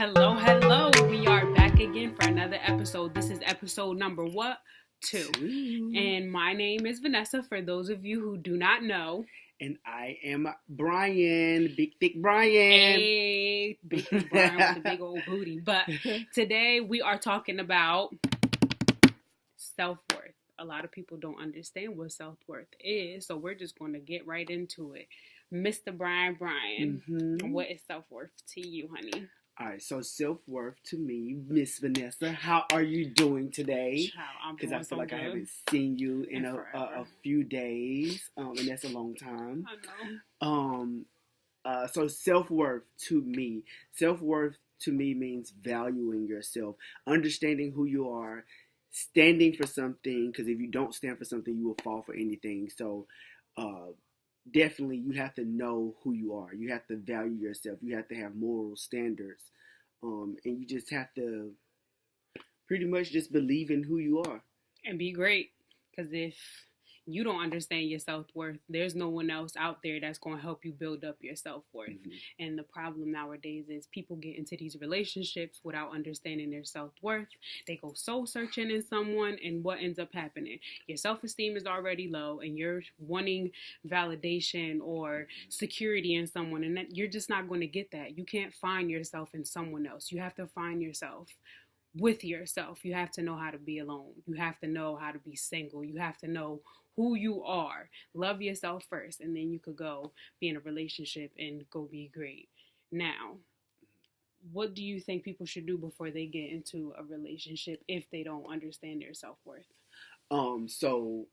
Hello, hello. We are back again for another episode. This is episode number what? Two. And my name is Vanessa, for those of you who do not know. And I am Brian, Big Thick Brian. Hey, Big Thick Brian with the big old booty. But today we are talking about self-worth. A lot of people don't understand what self-worth is, so we're just going to get right into it. Mr. Brian, what is self-worth to you, honey? All right, so self-worth to me, Miss Vanessa, how are you doing today? Because I feel like I haven't seen you in a few days, and that's a long time. I know. So self-worth to me means valuing yourself, understanding who you are, standing for something, because if you don't stand for something, you will fall for anything. So, definitely you have to know who you are. You have to value yourself. You have to have moral standards. And you just have to pretty much just believe in who you are. And be great. Because if you don't understand your self-worth, there's no one else out there that's going to help you build up your self-worth. Mm-hmm. And the problem nowadays is people get into these relationships without understanding their self-worth. They go soul searching in someone, and what ends up happening? Your self-esteem is already low, and you're wanting validation or security in someone, and that you're just not going to get that. You can't find yourself in someone else. You have to find yourself with yourself. You have to know how to be alone. You have to know how to be single. You have to know who you are. Love yourself first, and then you could go be in a relationship and go be great. Now, what do you think people should do before they get into a relationship if they don't understand their self-worth? So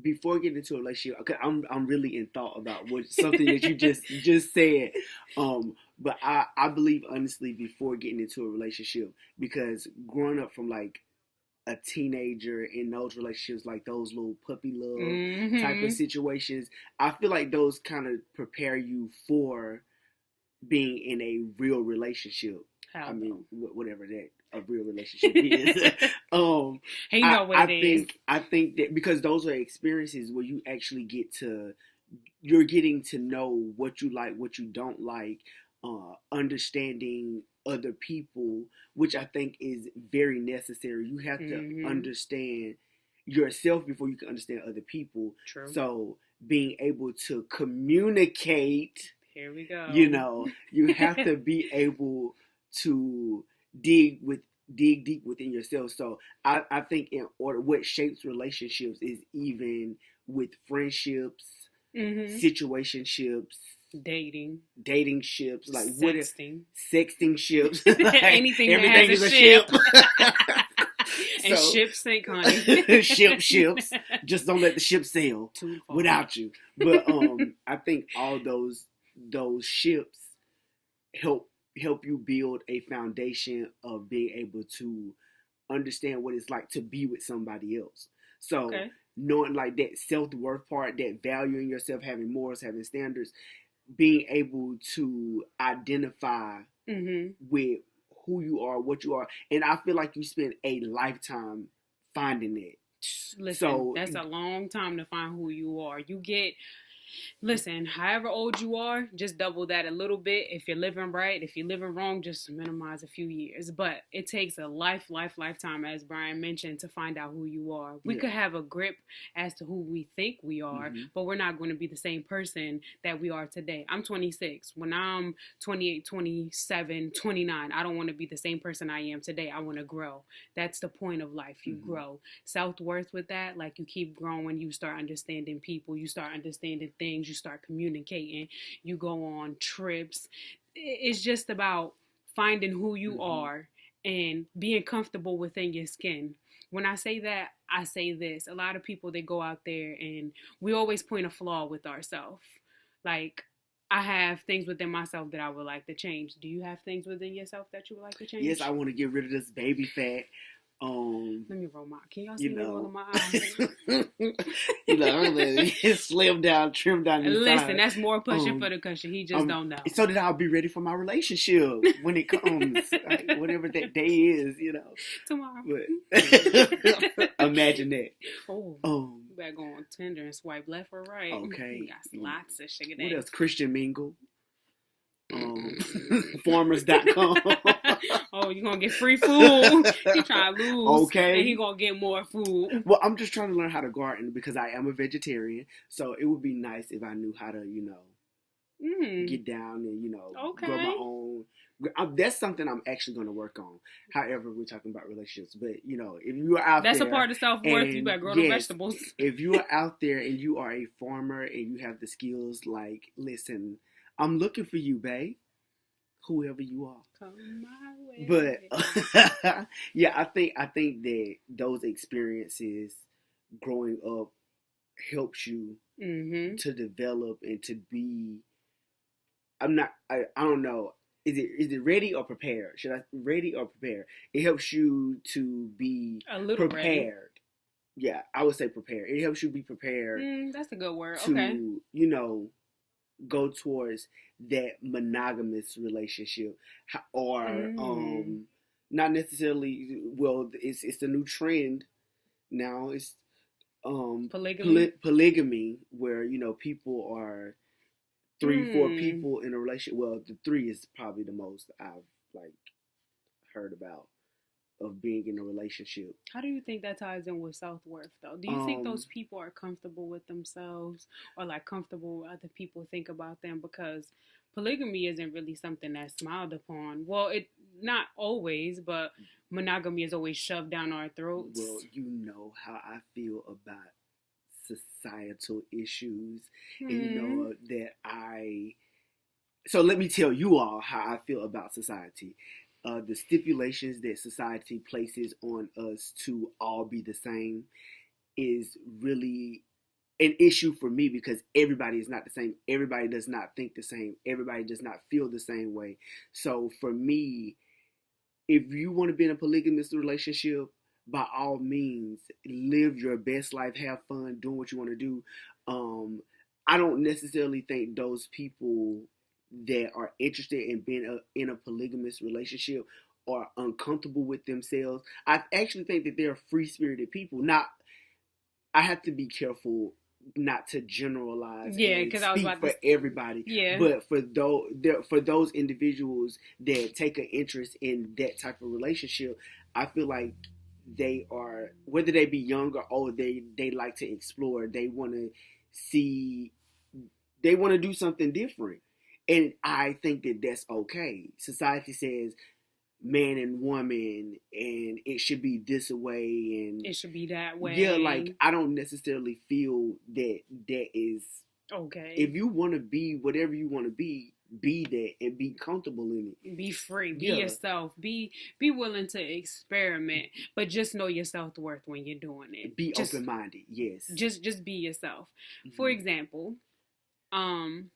before getting into a relationship, okay, I'm really in thought about something that you just said. But I believe honestly before getting into a relationship, because growing up from like a teenager in those relationships, like those little puppy love type of situations, I feel like those kind of prepare you for being in a real relationship. Whatever that a real relationship is. I think that because those are experiences where you actually you're getting to know what you like, what you don't like, understanding other people, which I think is very necessary. You have to understand yourself before you can understand other people. True. So being able to communicate, here we go. You have to be able to dig deep within yourself. So I think in order, what shapes relationships is even with friendships, situationships, dating ships, like sexting ships, like everything is a ship. And ships sink, honey. ships. Just don't let the ship sail without you. But I think all those ships help you build a foundation of being able to understand what it's like to be with somebody else. So knowing like that self-worth part, that valuing yourself, having morals, having standards, being able to identify with who you are, what you are. And I feel like you spend a lifetime finding it. Listen, that's a long time to find who you are. Listen, however old you are, just double that a little bit. If you're living right, if you're living wrong, just minimize a few years. But it takes a lifetime, as Brian mentioned, to find out who you are. We could have a grip as to who we think we are, but we're not going to be the same person that we are today. I'm 26. When I'm 28, 27, 29, I don't want to be the same person I am today. I want to grow. That's the point of life. You grow. Self-worth with that, like you keep growing, you start understanding people, you start understanding things, you start communicating, you go on trips. It's just about finding who you are and being comfortable within your skin. When I say that, I say this. A lot of people, they go out there and we always point a flaw with ourselves. Like, I have things within myself that I would like to change. Do you have things within yourself that you would like to change? Yes, I want to get rid of this baby fat. Let me roll my. Can y'all see me rolling my eyes? Slim down, trim down. Listen, that's more pushing for the cushion. He just don't know. So that I'll be ready for my relationship when it comes, like, whatever that day is, tomorrow. But imagine that. You better go on Tinder and swipe left or right. Okay. We got lots of sugar daddies. What else? Christian Mingle. Farmers.com. Oh, you gonna get free food? He trying to lose, okay, and he gonna get more food. Well, I'm just trying to learn how to garden because I am a vegetarian. So it would be nice if I knew how to, get down and grow my own. That's something I'm actually going to work on. However, we're talking about relationships, but if you are out that's there, a part of self-worth. You better grow the vegetables. If you are out there and you are a farmer and you have the skills, like, listen, I'm looking for you, babe. Whoever you are. Come my way. But yeah, I think that those experiences growing up helps you to develop and to be. I don't know. Is it ready or prepared? Should I ready or prepared? It helps you to be a little prepared. Ready. Yeah, I would say prepared. It helps you be prepared. That's a good word. To, go towards that monogamous relationship, or not necessarily. Well, it's a new trend now. It's polygamy, where people are 3-4 people in a relationship. Well, the 3 is probably the most I've heard about of being in a relationship. How do you think that ties in with self-worth, though? Do you think those people are comfortable with themselves, or comfortable with other people think about them? Because polygamy isn't really something that's smiled upon. Well, it not always, but monogamy is always shoved down our throats. Well, you know how I feel about societal issues, and that so let me tell you all how I feel about society. The stipulations that society places on us to all be the same is really an issue for me, because everybody is not the same. Everybody does not think the same. Everybody does not feel the same way. So for me, if you want to be in a polygamous relationship, by all means, live your best life, have fun, doing what you want to do. I don't necessarily think those people that are interested in being in a polygamous relationship are uncomfortable with themselves. I actually think that they're free-spirited people. I have to be careful not to generalize. Yeah, because I was about for everybody. Yeah, but for those individuals that take an interest in that type of relationship, I feel like they are, whether they be young or old, they like to explore. They want to do something different. And I think that that's okay. Society says man and woman, and it should be this way, and it should be that way. Yeah, I don't necessarily feel that is okay. If you want to be whatever you want to be that and be comfortable in it. Be free. Be yourself. Be willing to experiment, but just know your self-worth when you're doing it. Be open-minded. Yes. Just be yourself. For example, I'm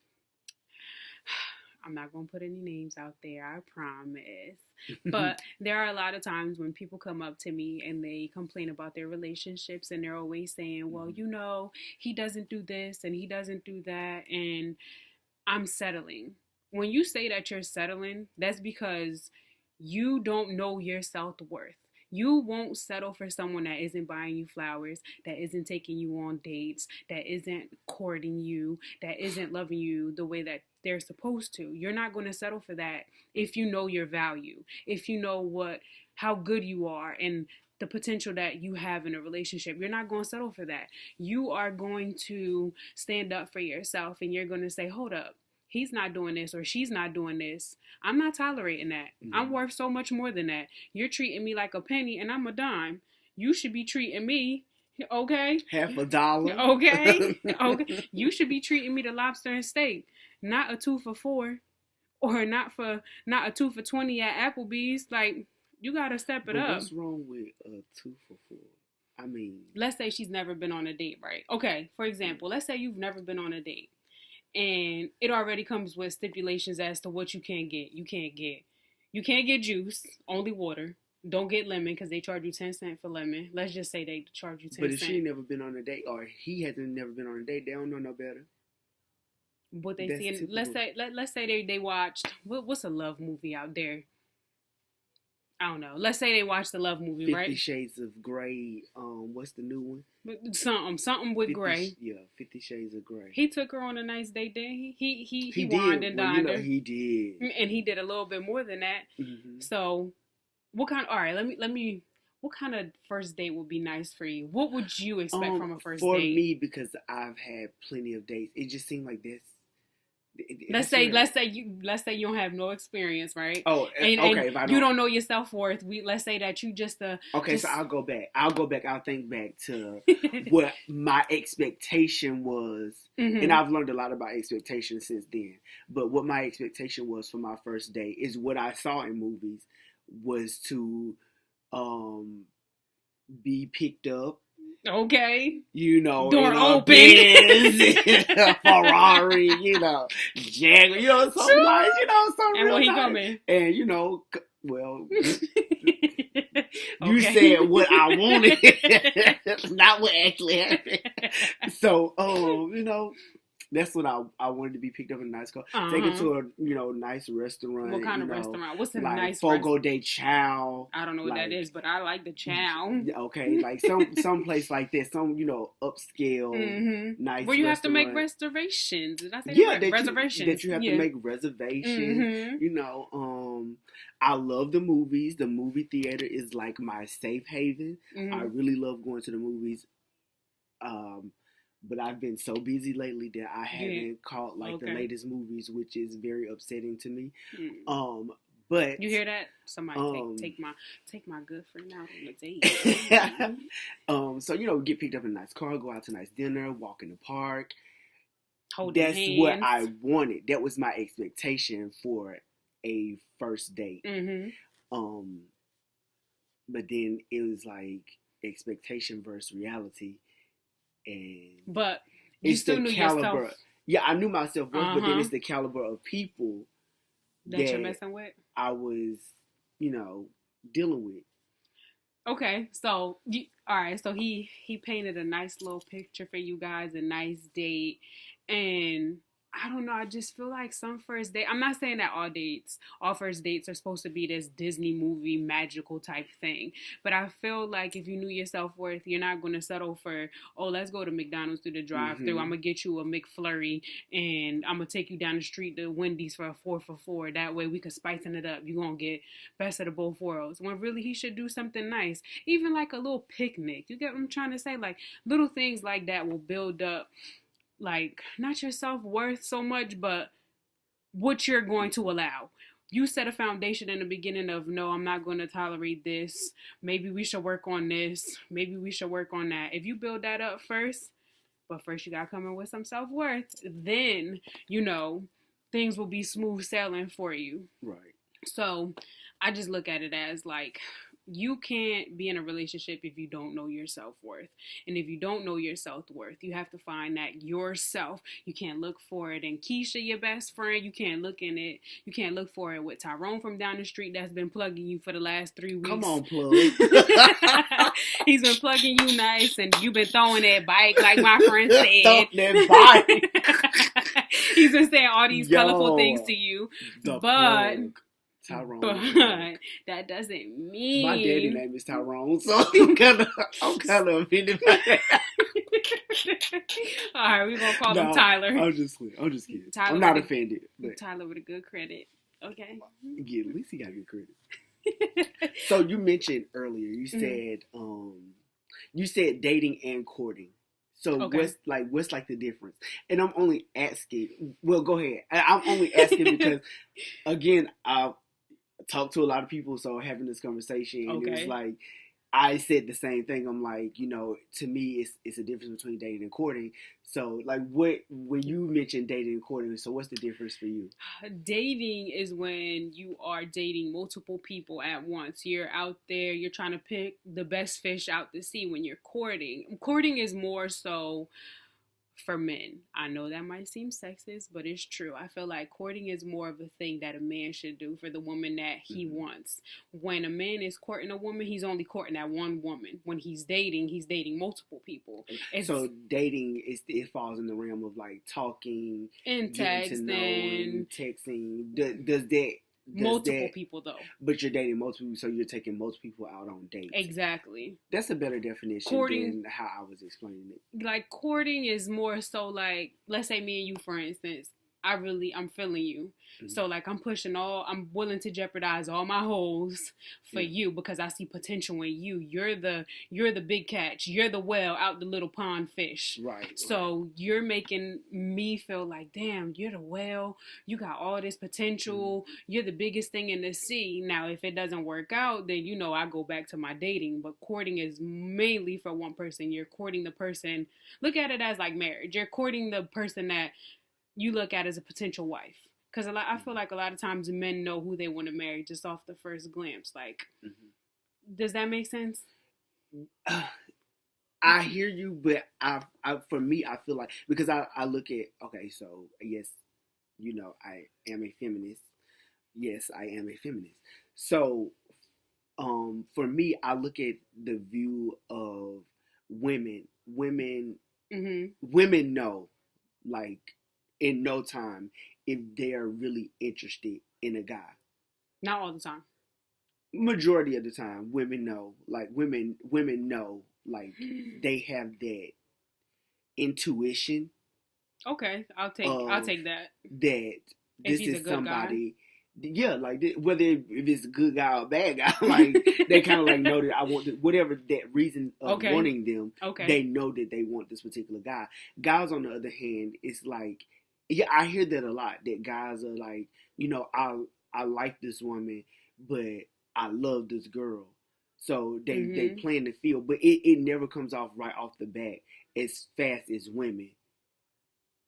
not going to put any names out there, I promise. But there are a lot of times when people come up to me and they complain about their relationships, and they're always saying, well, he doesn't do this and he doesn't do that, and I'm settling. When you say that you're settling, that's because you don't know your self-worth. You won't settle for someone that isn't buying you flowers, that isn't taking you on dates, that isn't courting you, that isn't loving you the way that they're supposed to. You're not going to settle for that if you know your value, if you know how good you are and the potential that you have in a relationship. You're not going to settle for that. You are going to stand up for yourself, and you're going to say, hold up. He's not doing this or she's not doing this. I'm not tolerating that. I'm worth so much more than that. You're treating me like a penny and I'm a dime. You should be treating me, okay? $50. Okay? Okay. You should be treating me to lobster and steak, not a 2 for $4, or not a 2 for $20 at Applebee's. You gotta step it up. What's wrong with a 2 for $4? I mean, let's say she's never been on a date, right? Okay, for example, let's say you've never been on a date. And it already comes with stipulations as to what you can't get. You can't get juice, only water. Don't get lemon because they charge you 10 cents for lemon. Let's just say they charge you 10 cents. But if she never been on a date, or he hasn't never been on a date, they don't know no better. What they see, let's say they watched what's a love movie out there? I don't know. Let's say they watched the Love movie, 50 right? 50 Shades of Grey. What's the new one? Something with 50, Grey. Yeah, 50 Shades of Grey. He took her on a nice date, didn't he? He did. wined and dined her. He did, and he did a little bit more than that. Mm-hmm. So, what kind? All right, let me. What kind of first date would be nice for you? What would you expect from a first date? For me, because I've had plenty of dates, it just seemed like this. Let's say you don't have no experience, right? Oh, okay. If I don't, you don't know your self-worth. Let's say that you just okay. So I'll go back. I'll think back to what my expectation was, and I've learned a lot about expectations since then. But what my expectation was for my first date is what I saw in movies was to be picked up. Okay. You know, door open. Benz, Ferrari, you know, Jaguar, you know, so nice, you know, so and real when he nice. coming? And you know, well, okay. You said what I wanted, not what actually happened. So, you know, that's what I wanted to be picked up in a nice car. Take it to a nice restaurant. What kind of restaurant? What's a like nice Fogo de Chao? I don't know what that is, but I like the chow. Okay, like some place like that, some upscale, nice. Where you restaurant. Have to make reservations. Did I say that? Reservations. That you have to make reservations. You know, I love the movies. The movie theater is like my safe haven. I really love going to the movies. But I've been so busy lately that I haven't caught the latest movies, which is very upsetting to me. But you hear that? Somebody take my good friend out on a date. So get picked up in a nice car, go out to a nice dinner, walk in the park. That's hands. What I wanted. That was my expectation for a first date. But then it was like expectation versus reality. But you still knew yourself. Yeah, I knew myself worth, but then it's the caliber of people that you're messing with. I was, dealing with. Okay, so all right, so he painted a nice little picture for you guys, a nice date, and I don't know, I just feel like some first date, I'm not saying that all first dates are supposed to be this Disney movie magical type thing, but I feel like if you knew your self-worth, you're not going to settle for, let's go to McDonald's through the drive-thru, I'm going to get you a McFlurry, and I'm going to take you down the street to Wendy's for a 4 for $4, that way we could spicing it up, you're going to get best of the both worlds, when really he should do something nice, even like a little picnic, you get what I'm trying to say, like little things like that will build up like not your self-worth so much, but what you're going to allow. You set a foundation in the beginning of, no, I'm not going to tolerate this. Maybe we should work on this. Maybe we should work on that. If you build that up first, but first you got to come in with some self-worth, then, things will be smooth sailing for you. Right. So I just look at it as like, you can't be in a relationship if you don't know your self-worth. And if you don't know your self-worth, you have to find that yourself. You can't look for it in Keisha, your best friend. You can't look for it with Tyrone from down the street that's been plugging you for the last 3 weeks. Come on, plug. He's been plugging you nice and you've been throwing that bike like my friend said. Throw that bike. He's been saying all these colorful things to you. But plug. Tyrone. But that doesn't mean my daddy name is Tyrone, so I'm kind of offended by that. All right, we're gonna call him Tyler. I'm just kidding. Tyler, I'm not offended. But Tyler with a good credit. Okay. Yeah, at least he got good credit. So you mentioned earlier, you said dating and courting. So what's the difference? And I'm only asking. Well, go ahead. I'm only asking because, again, I talked to a lot of people, so having this conversation, and it was like I said the same thing. I'm like, to me, it's a difference between dating and courting. So, like, when you mentioned dating and courting, so what's the difference for you? Dating is when you are dating multiple people at once. You're out there, you're trying to pick the best fish out to sea. When you're courting is more so for men. I know that might seem sexist, but it's true. I feel like courting is more of a thing that a man should do for the woman that he wants. When a man is courting a woman, he's only courting that one woman. When he's dating multiple people. So dating it falls in the realm of like talking and texting, texting. Does that multiple people though. But you're dating multiple people, so you're taking most people out on dates. Exactly. That's a better definition than how I was explaining it. Like courting is more so like, let's say me and you, for instance. I'm feeling you. Mm-hmm. So like I'm willing to jeopardize all my holes for you because I see potential in you. You're the big catch. You're the whale out the little pond fish. Right. So you're making me feel like, damn, you're the whale. You got all this potential. Mm-hmm. You're the biggest thing in the sea. Now, if it doesn't work out, then, I go back to my dating. But courting is mainly for one person. You're courting the person. Look at it as like marriage. You're courting the person that you look at as a potential wife. Because I feel like a lot of times men know who they want to marry just off the first glance. Like, does that make sense? I hear you, but for me, I feel like, because I look at, okay, so yes, I am a feminist. Yes, I am a feminist. So, for me, I look at the view of women. Women know, like, in no time, if they're really interested in a guy. Not all the time. Majority of the time, women know. Like, women know, like, they have that intuition. Okay, I'll take that. That this is somebody. Guy. Yeah, like, whether if it's a good guy or a bad guy, like, they kind of like know that I want whatever that reason of wanting them. Okay. They know that they want this particular guy. Guys, on the other hand, it's like, yeah, I hear that a lot. That guys are like, I like this woman, but I love this girl. So they play in the field, but it never comes off right off the bat as fast as women.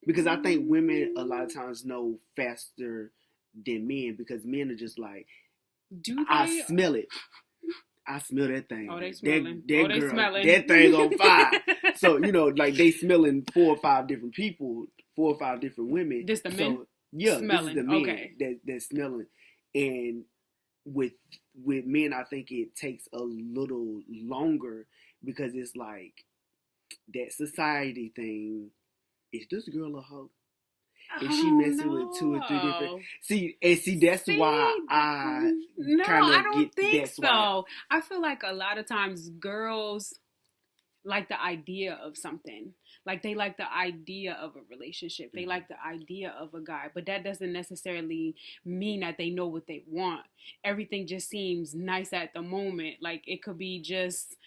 Because I think women a lot of times know faster than men, because men are just like, I smell it. I smell that thing. Oh, they smelling. That girl, smelling. That thing on fire. So, like, they smelling 4 or 5 different people, 4 or 5 different women. This the men? Yeah, smelling. This is the men that's smelling. And with men, I think it takes a little longer, because it's like that society thing. Is this girl a hoe? Is she messing with 2 or 3 different? That's why I don't think so. I feel like a lot of times girls like the idea of something. Like, they like the idea of a relationship. They like the idea of a guy. But that doesn't necessarily mean that they know what they want. Everything just seems nice at the moment. Like, it could just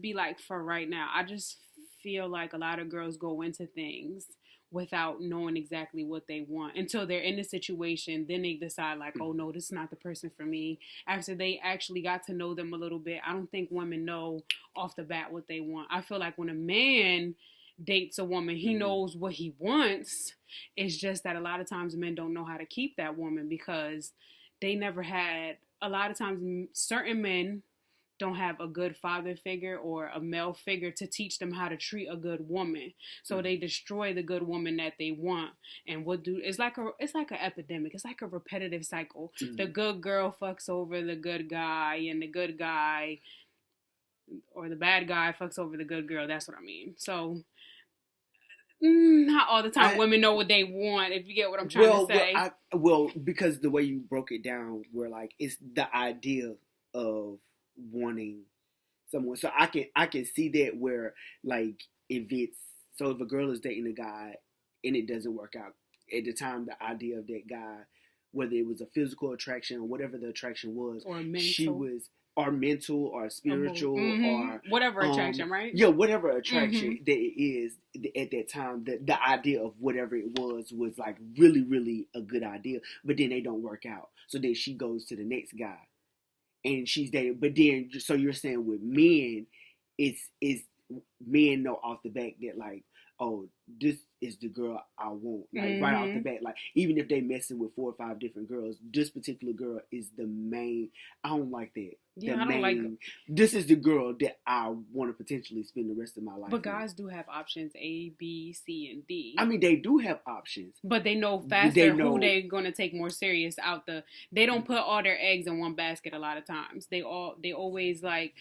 be like, for right now. I just feel like a lot of girls go into things without knowing exactly what they want until they're in the situation. Then they decide, like, oh no, this is not the person for me. After they actually got to know them a little bit. I don't think women know off the bat what they want. I feel like when a man dates a woman, he knows what he wants. It's just that a lot of times men don't know how to keep that woman, because they never had, a lot of times certain men don't have a good father figure or a male figure to teach them how to treat a good woman. So they destroy the good woman that they want. And it's like an epidemic. It's like a repetitive cycle. The good girl fucks over the good guy, and the good guy or the bad guy fucks over the good girl. That's what I mean. So not all the time women know what they want, if you get what I'm trying to say. Because the way you broke it down, where like it's the idea of wanting someone. So I can see that, where like if a girl is dating a guy and it doesn't work out, at the time the idea of that guy, whether it was a physical attraction or whatever the attraction was, or mental, or mental or spiritual or whatever attraction, right? Yeah, whatever attraction that it is at that time, the idea of whatever it was like really, really a good idea, but then they don't work out. So then she goes to the next guy. And she's dating, but then, so you're saying with men, it's men know off the bat that, like, oh, this is the girl I want, like right off the bat. Like, even if they messing with 4 or 5 different girls, this particular girl is the main. I don't like that. Yeah, I don't like. This is the girl that I want to potentially spend the rest of my life. But guys do have options A, B, C, and D. I mean, they do have options, but they know faster who they're going to take more serious out the. They don't put all their eggs in one basket a lot of times. They always like.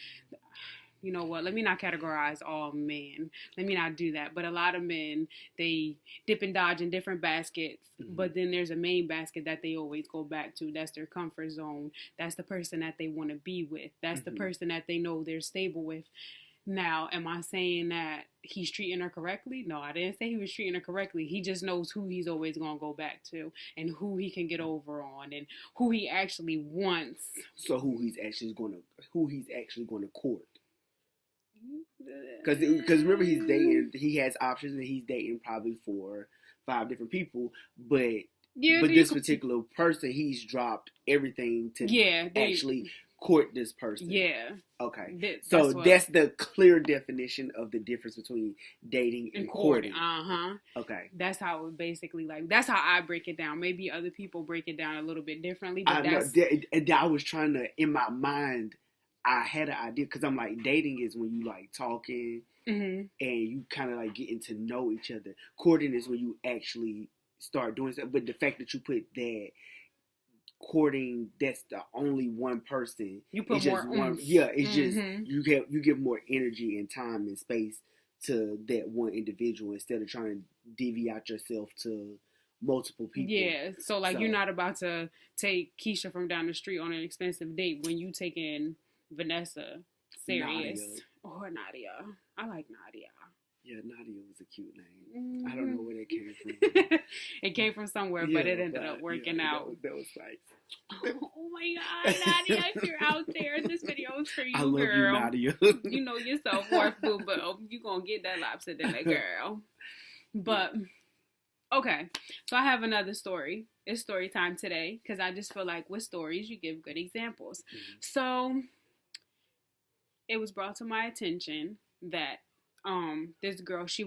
you know what, let me not categorize all men. Let me not do that. But a lot of men, they dip and dodge in different baskets, but then there's a main basket that they always go back to. That's their comfort zone. That's the person that they want to be with. That's the person that they know they're stable with. Now, am I saying that he's treating her correctly? No, I didn't say he was treating her correctly. He just knows who he's always going to go back to and who he can get over on and who he actually wants. So who he's actually going to court. Because remember, he has options and he's dating probably 4 or 5 different people, but this particular person, he's dropped everything to actually court this person. Yeah. Okay. That's the clear definition of the difference between dating and courting. Okay. That's how it basically, like, that's how I break it down. Maybe other people break it down a little bit differently, but I was trying to, in my mind, I had an idea, because I'm like, dating is when you like talking and you kind of like getting to know each other. Courting is when you actually start doing stuff. But the fact that you put that courting, that's the only one person. You put more one. Yeah, it's just you give more energy and time and space to that one individual instead of trying to divvy out yourself to multiple people. Yeah, so like you're not about to take Keisha from down the street on an expensive date when you taking Vanessa serious. Nadia. Or Nadia. I like Nadia. Yeah, Nadia was a cute name. I don't know where that came from. It came from somewhere, but it ended up working out. That was nice. Oh my God, Nadia, if you're out there, this video is for you, I love girl. You, Nadia. You know your self-worth, boo-boo. You gonna get that lobster dinner, girl. But, okay. So I have another story. It's story time today, because I just feel like with stories, you give good examples. So, it was brought to my attention that this girl, she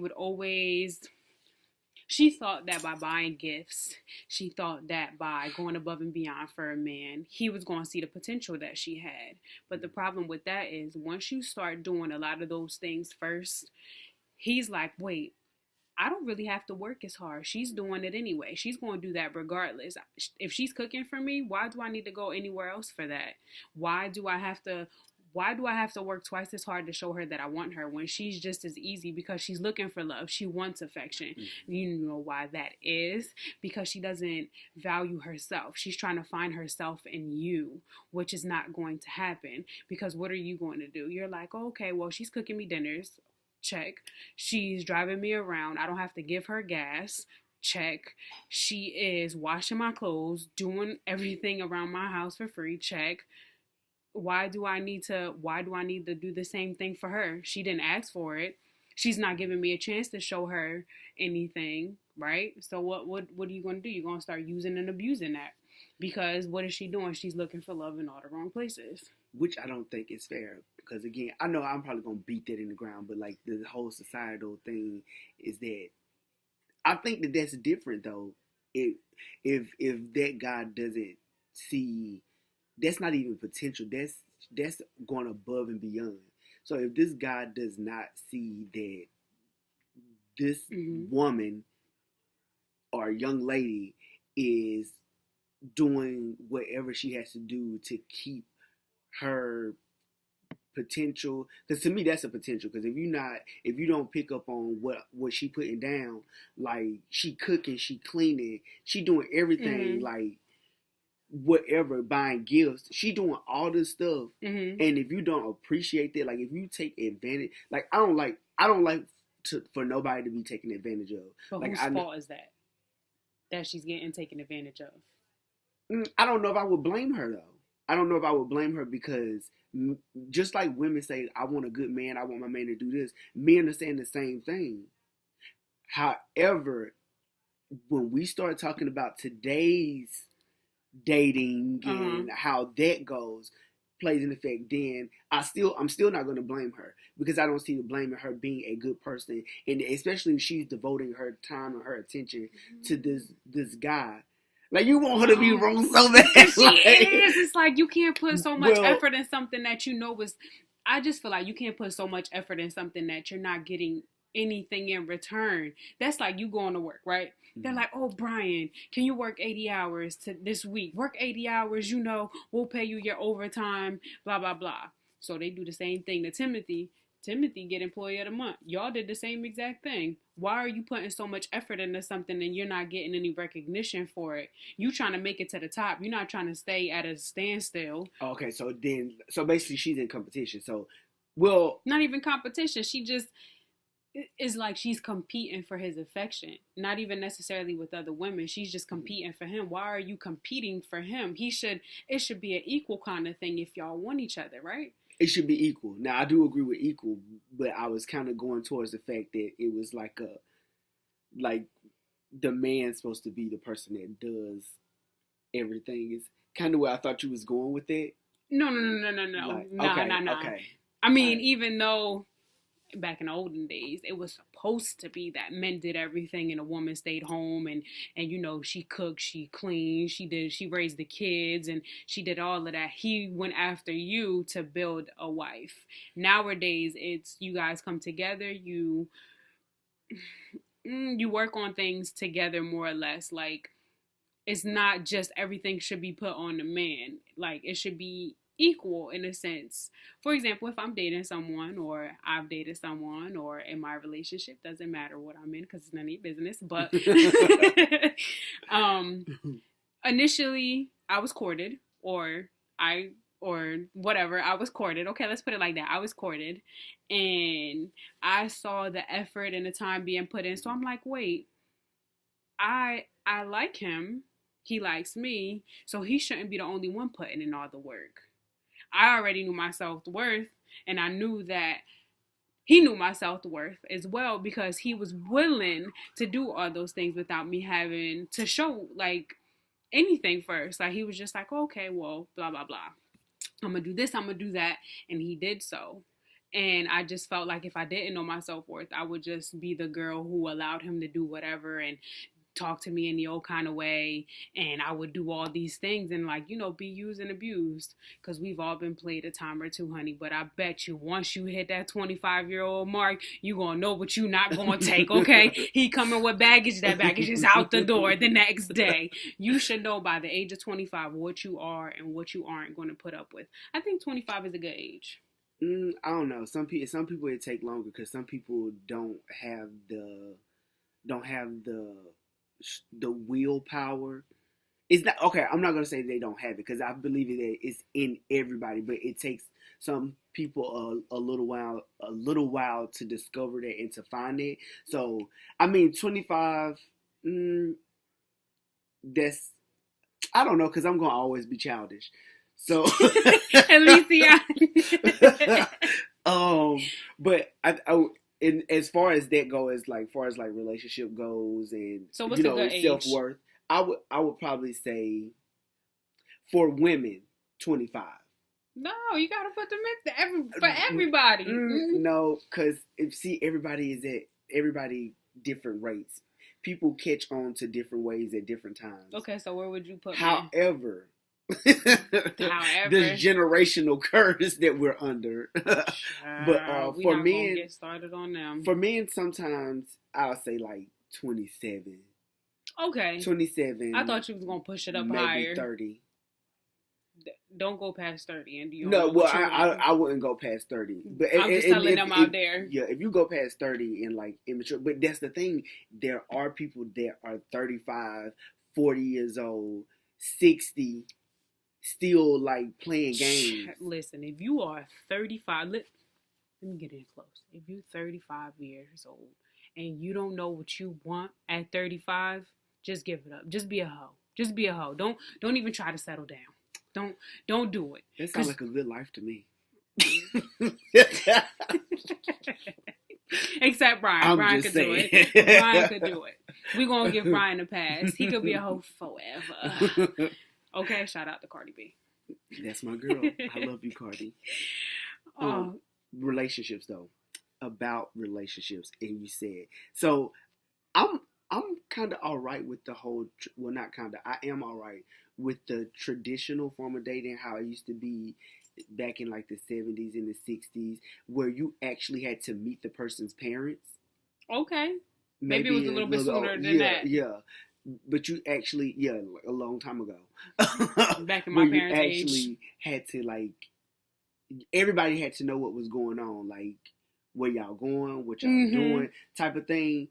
thought that by buying gifts, she thought that by going above and beyond for a man, he was going to see the potential that she had. But the problem with that is once you start doing a lot of those things first, he's like, wait, I don't really have to work as hard. She's doing it anyway. She's going to do that regardless. If she's cooking for me, why do I need to go anywhere else for that? Why do I have to work twice as hard to show her that I want her when she's just as easy? Because she's looking for love. She wants affection. You know why that is? Because she doesn't value herself. She's trying to find herself in you, which is not going to happen. Because what are you going to do? You're like, oh, okay, well, she's cooking me dinners. Check. She's driving me around. I don't have to give her gas. Check. She is washing my clothes, doing everything around my house for free. Check. Why do I need to do the same thing for her? She didn't ask for it. She's not giving me a chance to show her anything, right? So what are you going to do? You're going to start using and abusing that. Because what is she doing? She's looking for love in all the wrong places. Which I don't think is fair. Because again, I know I'm probably going to beat that in the ground, but like the whole societal thing is that I think that that's different though. If that guy doesn't see, that's not even potential. That's going above and beyond. So if this guy does not see that this woman or young lady is doing whatever she has to do to keep her potential, because to me that's a potential. Because if you don't pick up on what she putting down, like she cooking, she cleaning, she doing everything, like whatever, buying gifts, she doing all this stuff, and if you don't appreciate that, like if you take advantage, like I don't like for nobody to be taken advantage of. But like, whose fault is that she's getting taken advantage of? I don't know if I would blame her though. I don't know if I would blame her, because just like women say, I want a good man, I want my man to do this, men are saying the same thing. However, when we start talking about today's dating and how that goes, plays an effect, then I'm still not going to blame her, because I don't see the blame in her being a good person, and especially if she's devoting her time and her attention to this guy. Like, you want her to be wrong so bad. She is. It's like you can't put so much effort in something that you know is. I just feel like you can't put so much effort in something that you're not getting anything in return. That's like you going to work, right? They're like, oh, Brian, can you work 80 hours this week? Work 80 hours, we'll pay you your overtime, blah, blah, blah. So they do the same thing to Timothy. Timothy get employee of the month. Y'all did the same exact thing. Why are you putting so much effort into something and you're not getting any recognition for it? You trying to make it to the top. You're not trying to stay at a standstill. Okay, so basically she's in competition. So, well, not even competition. She just is like she's competing for his affection. Not even necessarily with other women. She's just competing for him. Why are you competing for him? It should be an equal kind of thing if y'all want each other, right? It should be equal. Now, I do agree with equal, but I was kind of going towards the fact that it was like the man's supposed to be the person that does everything. Is kind of where I thought you was going with it. No. Like, No. Okay. I mean, even though back in the olden days, it was supposed to be that men did everything and a woman stayed home and you know, she cooked, she cleaned, she raised the kids and she did all of that. He went after you to build a wife. Nowadays, it's you guys come together, you work on things together more or less. Like, it's not just everything should be put on the man. Like, it should be equal in a sense. For example, if I'm dating someone or I've dated someone or in my relationship, doesn't matter what I'm in because it's none of your business, but initially I was courted or whatever, I was courted. Okay, let's put it like that. I was courted and I saw the effort and the time being put in. So I'm like, wait, I like him. He likes me. So he shouldn't be the only one putting in all the work. I already knew my self-worth, and I knew that he knew my self-worth as well because he was willing to do all those things without me having to show, like, anything first. Like, he was just like, okay, well, blah, blah, blah. I'm going to do this, I'm going to do that, and he did so. And I just felt like if I didn't know my self-worth, I would just be the girl who allowed him to do whatever and talk to me in the old kind of way, and I would do all these things and, like, you know, be used and abused because we've all been played a time or two, honey. But I bet you once you hit that 25-year-old mark, you gonna know what you not gonna take, okay? He coming with baggage, that baggage is out the door the next day. You should know by the age of 25 what you are and what you aren't going to put up with. I think 25 is a good age. I don't know. Some people it take longer because some people don't have the willpower. It's not okay. I'm not gonna say they don't have it because I believe it's in everybody, but it takes some people a little while to discover that and to find it. So I mean, 25. That's I don't know because I'm gonna always be childish. So at least yeah. But and as far as that goes, like far as like relationship goes, and so what's a good age? Self-worth, I would probably say for women 25. No, you gotta put them in for everybody. No, because everybody is at different rates. People catch on to different ways at different times. Okay, so where would you put? However. There's generational curse that we're under. But for men, get started on them. For men, sometimes I'll say like 27. Okay. 27. I thought you was gonna push it up maybe higher. 30. Don't go past 30, and you. No, well, I wouldn't go past 30. But I'm just telling them out there. Yeah, if you go past 30 and like immature, but that's the thing. There are people that are 35, 40 years old, 60. Still like playing games. Listen, if you are 35, let me get in close. If you're 35 years old and you don't know what you want at 35, just give it up. Just be a hoe. Just be a hoe. Don't even try to settle down. Don't do it. That sounds like a good life to me. Except Brian. Brian could do it. Brian could do it. We're gonna give Brian a pass. He could be a hoe forever. Okay, shout out to Cardi B. That's my girl. I love you, Cardi. Relationships, though. About relationships, and you said so. I'm kind of all right with the whole. Well, not kind of. I am all right with the traditional form of dating, how it used to be back in like the 70s and the 60s, where you actually had to meet the person's parents. Okay. Maybe it was a little bit sooner than that. Yeah. But you actually, a long time ago. Back in my parents' age. You actually had to, like, everybody had to know what was going on, like where y'all going, what y'all Mm-hmm. doing, type of thing.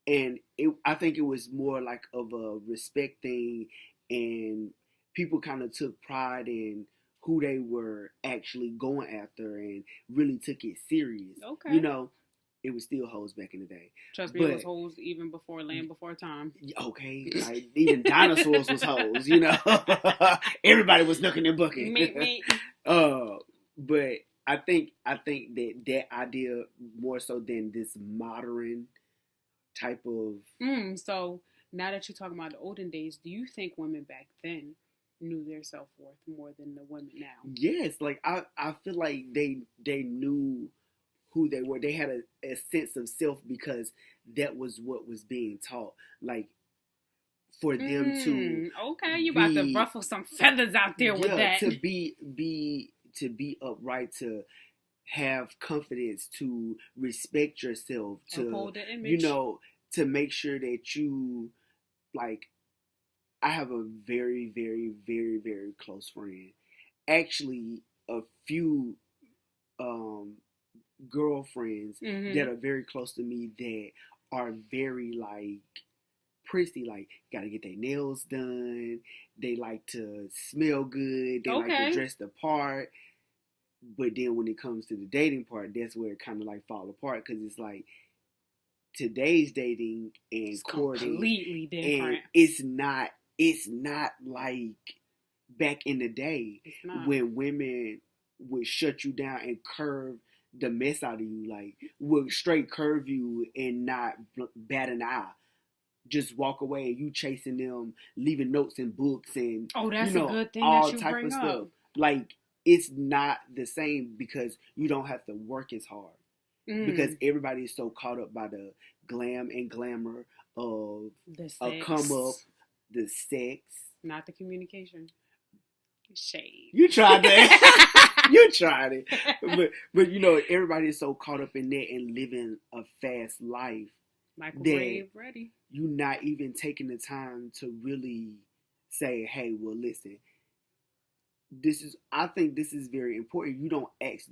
And I think it was more like of a respect thing, and people kind of took pride in who they were actually going after and really took it serious. Okay. You know, it was still hoes back in the day. Trust me, it was hoes even before land before time. Okay, like even dinosaurs was hoes. You know, everybody was nooking and bucking. Me. But I think that idea more so than this modern type of. So now that you're talking about the olden days, do you think women back then knew their self-worth more than the women now? Yes, like I feel like they knew who they were. They had a sense of self because that was what was being taught. Like for them to okay, you about to ruffle some feathers out there with that. To be upright, to have confidence, to respect yourself, to uphold the image. You know, to make sure that you like. I have a very, very, very, very close friend. Actually, a few girlfriends that are very close to me that are very like prissy, like gotta get their nails done. They like to smell good. They like to dress the part. But then when it comes to the dating part, that's where it kind of like fall apart, because it's like today's dating and it's courting completely different. And it's not like back in the day when women would shut you down and curve the mess out of you, like would straight curve you and not bat an eye. Just walk away and you chasing them, leaving notes and books and that's a good thing all that you type bring of up. stuff. Like it's not the same because you don't have to work as hard. Because everybody is so caught up by the glam and glamour of a come up, the sex, not the communication. Shade. You tried that. You tried it, but you know everybody is so caught up in that and living a fast life. Microwave ready. You're not even taking the time to really say, "Hey, well, listen. I think this is very important." You don't ask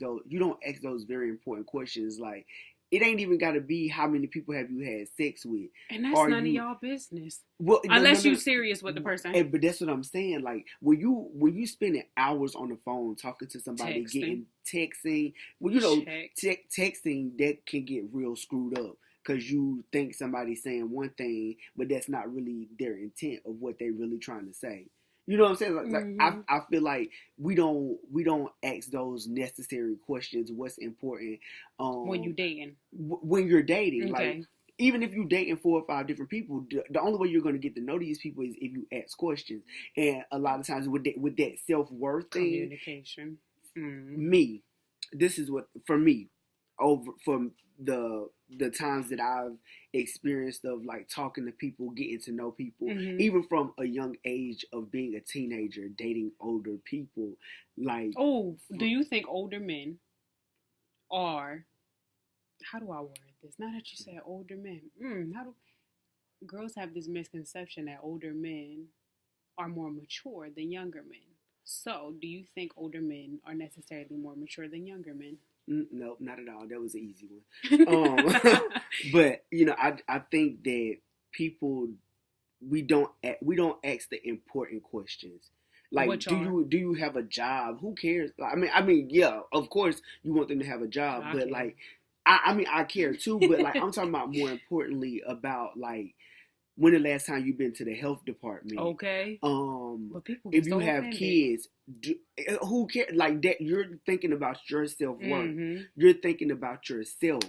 those very important questions. Like, it ain't even got to be how many people have you had sex with, and that's none of y'all business. Well, unless you're serious with the person. But that's what I'm saying. Like when you spending hours on the phone talking to somebody, texting. Well, you know, texting that can get real screwed up. Because you think somebody's saying one thing, but that's not really their intent of what they're really trying to say. You know what I'm saying? Like I feel like we don't ask those necessary questions. What's important when you dating? When you're dating, okay. Like even if you're dating 4 or 5 different people, the only way you're going to get to know these people is if you ask questions. And a lot of times with that self-worth thing, communication. This is what for me over from the times that I've experienced of like talking to people, getting to know people, even from a young age of being a teenager, dating older people. Like, do you think older men are? How do I word this? Now that you said older men, girls have this misconception that older men are more mature than younger men. So, do you think older men are necessarily more mature than younger men? No, not at all. That was an easy one. But you know, I think that people we don't ask the important questions. Like, do you have a job? Who cares? I mean, yeah, of course you want them to have a job, but like, I care too. But like, I'm talking about more importantly about like, when the last time you've been to the health department? Okay. But if you have kids, who cares? Like that, you're thinking about your self-worth. You're thinking about yourself.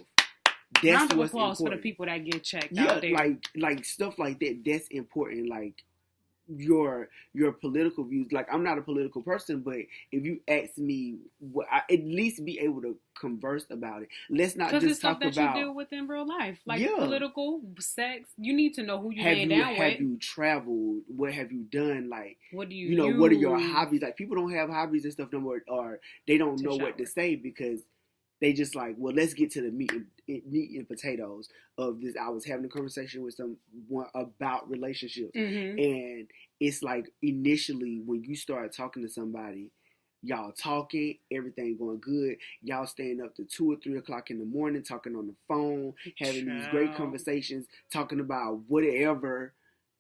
That's round of what's applause important. For the people that get checked out there. like stuff like that. That's important. Like your political views. Like, I'm not a political person, but if you ask me, I at least be able to converse about it. Let's not just talk about stuff that you deal with in real life, like political, sex. You need to know who you're laying down with. Have you traveled? What have you done? Like, what do you know? What are your hobbies? Like, people don't have hobbies and stuff no more, or they don't know what to say because they just like, well, let's get to the meat and potatoes of this. I was having a conversation with someone about relationships, and it's like initially when you start talking to somebody, Y'all talking, everything going good. Y'all staying up to 2 or 3 o'clock in the morning, talking on the phone, having these great conversations, talking about whatever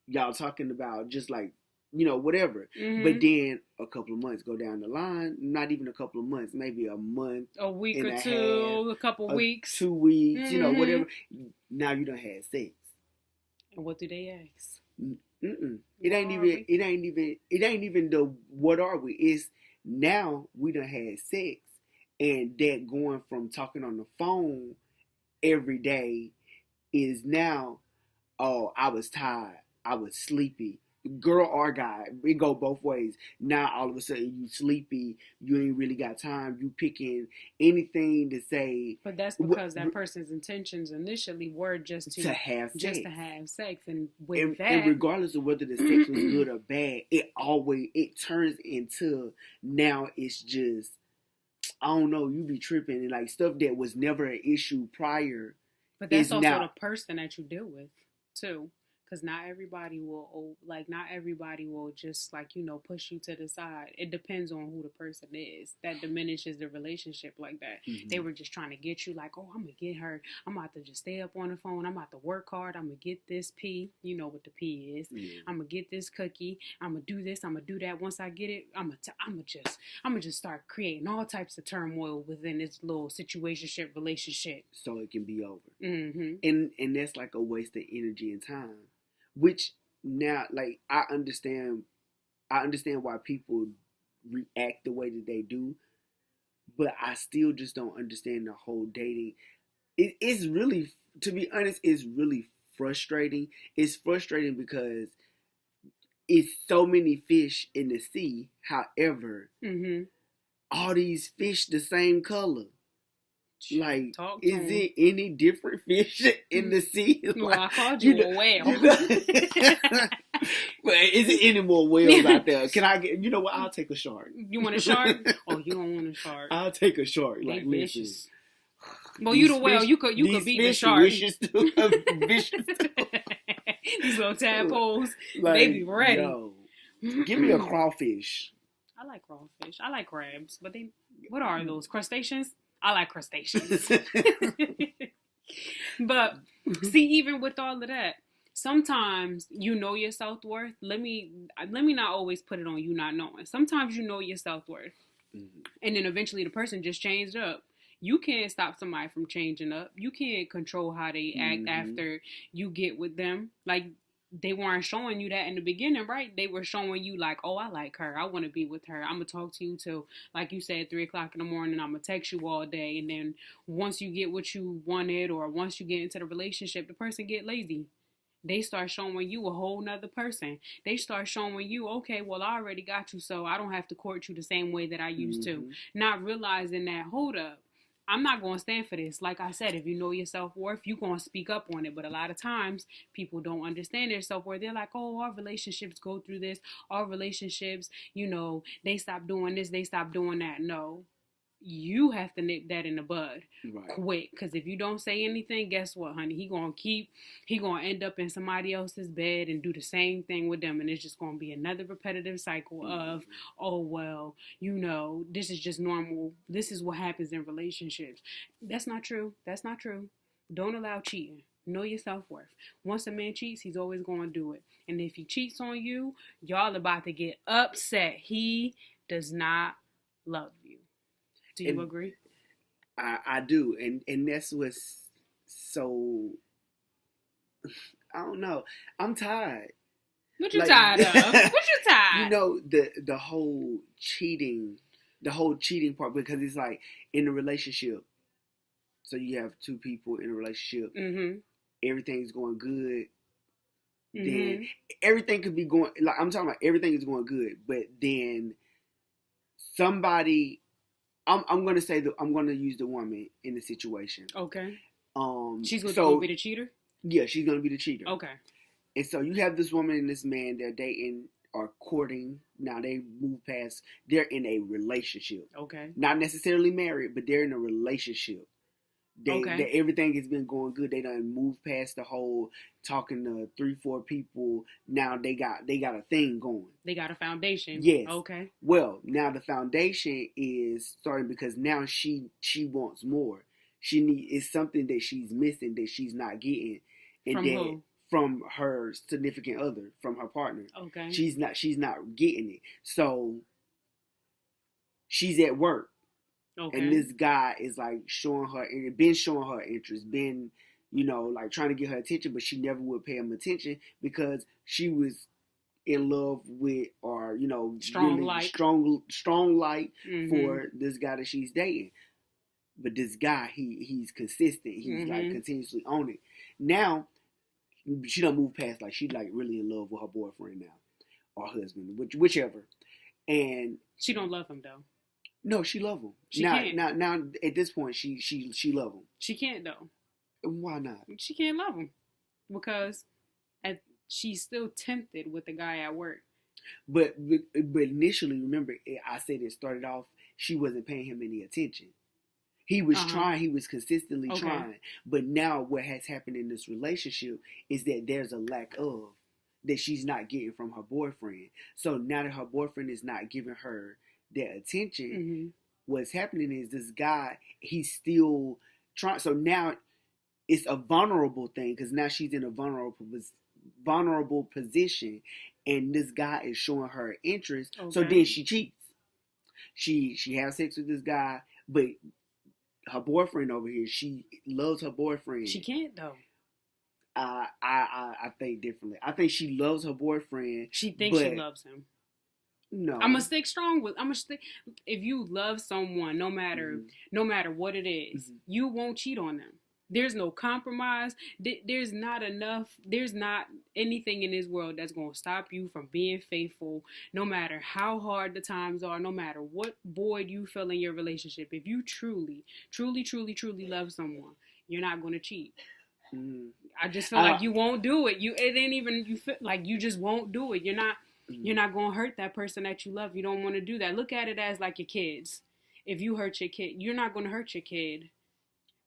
y'all talking about, just like, whatever. Mm-hmm. But then a couple of months go down the line, not even a couple of months, maybe a month, a week or two, a couple weeks, 2 weeks, whatever. Now you done had sex. And what do they ask? It ain't even the what are we? It's now we done had sex, and that going from talking on the phone every day is now, oh, I was tired, I was sleepy. Girl or guy, it go both ways. Now all of a sudden you sleepy, you ain't really got time. You picking anything to say. But that's because that person's intentions initially were just to have sex, and regardless of whether the sex was good or bad, it turns into now it's just, I don't know. You be tripping and like stuff that was never an issue prior. But that's also the person that you deal with too. Because not everybody will just push you to the side. It depends on who the person is. That diminishes the relationship like that. Mm-hmm. They were just trying to get you like, oh, I'm going to get her. I'm about to just stay up on the phone. I'm about to work hard. I'm going to get this P. You know what the P is. Yeah. I'm going to get this cookie. I'm going to do this. I'm going to do that. Once I get it, I'm going to just start creating all types of turmoil within this little situationship relationship. So it can be over. Mm-hmm. And that's like a waste of energy and time. Which now, like, I understand why people react the way that they do, but I still just don't understand the whole dating. It's really, to be honest, it's really frustrating. It's frustrating because it's so many fish in the sea. However, all these fish the same color. Like, is it any different fish in the sea? Well, I called you a whale. Well, is it any more whales out there? Can I get, what? I'll take a shark. You want a shark? Oh, you don't want a shark. I'll take a shark. Like, vicious. Well, you the whale. You could beat the shark. Vicious too. These little tadpoles, like, they be ready. Yo, give me a crawfish. I like crawfish. I like crabs, but what are those, crustaceans? I like crustaceans. But see, even with all of that, sometimes you know your self-worth. Let me not always put it on you not knowing. Sometimes you know your self-worth. Mm-hmm. And then eventually the person just changed up. You can't stop somebody from changing up. You can't control how they act after you get with them. Like, they weren't showing you that in the beginning, right? They were showing you like, oh, I like her. I want to be with her. I'm going to talk to you till, like you said, 3 o'clock in the morning. I'm going to text you all day. And then once you get what you wanted, or once you get into the relationship, the person get lazy. They start showing you a whole nother person. They start showing you, okay, well, I already got you, so I don't have to court you the same way that I used to. Not realizing that, hold up, I'm not going to stand for this. Like I said, if you know your self-worth, you're going to speak up on it. But a lot of times, people don't understand their self-worth. They're like, oh, our relationships go through this. Our relationships, they stop doing this, they stop doing that. No. You have to nip that in the bud quick. Because if you don't say anything, guess what, honey? He going to end up in somebody else's bed and do the same thing with them. And it's just going to be another repetitive cycle of, oh, well, this is just normal. This is what happens in relationships. That's not true. That's not true. Don't allow cheating. Know your self-worth. Once a man cheats, he's always going to do it. And if he cheats on you, y'all about to get upset. He does not love you. Do you agree? I do. And that's what's so, I don't know. I'm tired. What you tired of? What you tired? The whole cheating part, because it's like in a relationship. So you have two people in a relationship. Mm-hmm. Everything's going good. Mm-hmm. Then everything could be going, like I'm talking about everything is going good. But then somebody, I'm going to say I'm going to use the woman in the situation. Okay. She's going to be the cheater? Yeah, she's going to be the cheater. Okay. And so you have this woman and this man, they're dating or courting. Now they move past, they're in a relationship. Okay. Not necessarily married, but they're in a relationship. They everything has been going good. They done moved past the whole talking to 3-4 people. Now they got a thing going. They got a foundation. Yes. Okay. Well, now the foundation is starting because now she wants more. It's something that she's missing that she's not getting. And from who? From her significant other, from her partner. Okay. She's not getting it. So she's at work. Okay. And this guy is like showing her interest, been, like trying to get her attention, but she never would pay him attention because she was in love with, or, strong light for this guy that she's dating. But this guy, he's consistent. He's like continuously on it. Now, she don't move past, like, she's like really in love with her boyfriend now, or husband, whichever. And she don't love him though. No, she love him. She can't. Now, at this point, she love him. She can't though. Why not? She can't love him because she's still tempted with the guy at work. But initially, remember, I said it started off. She wasn't paying him any attention. He was trying. He was consistently trying. But now, what has happened in this relationship is that there's a lack of that she's not getting from her boyfriend. So now that her boyfriend is not giving her that attention, what's happening is this guy, he's still trying. So now it's a vulnerable thing because now she's in a vulnerable position, and this guy is showing her interest. So then she cheats. She has sex with this guy, but her boyfriend over here, she loves her boyfriend. She can't though. I think differently. I think she loves her boyfriend. She thinks she loves him. No, I'm gonna stick strong with. If you love someone, no matter what it is, you won't cheat on them. There's no compromise. There's not anything in this world that's gonna stop you from being faithful. No matter how hard the times are, no matter what void you feel in your relationship, if you truly, truly, truly, truly love someone, you're not gonna cheat. I just feel like you won't do it. You feel like you just won't do it. You're not going to hurt that person that you love. You don't want to do that. Look at it as like your kids. If you hurt your kid, you're not going to hurt your kid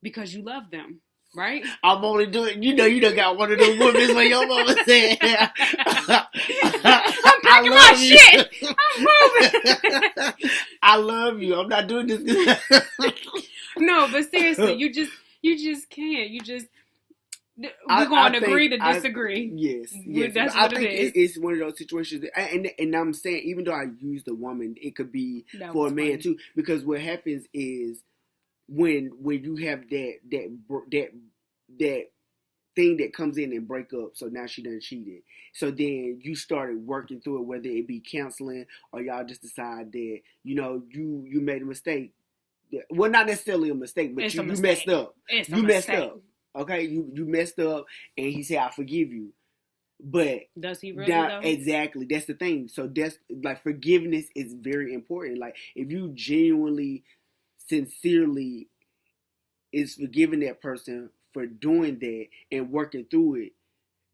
because you love them, right? I'm only doing, you done got one of those women where your mama said, I'm packing my shit. I'm moving. I love you. I'm not doing this. No, but seriously, you just can't. We're going to agree to disagree. Yes. That's what it is. It's one of those situations. And I'm saying, even though I use the woman, it could be for a man too. Because what happens is when you have that thing that comes in and break up. So now she done cheated. So then you started working through it, whether it be counseling or y'all just decide that, you made a mistake. Well, not necessarily a mistake, but you messed up. You messed up. Okay, you messed up, and he said, "I forgive you." But does he really? Though? Exactly, that's the thing. So that's like forgiveness is very important. Like if you genuinely, sincerely, is forgiving that person for doing that and working through it,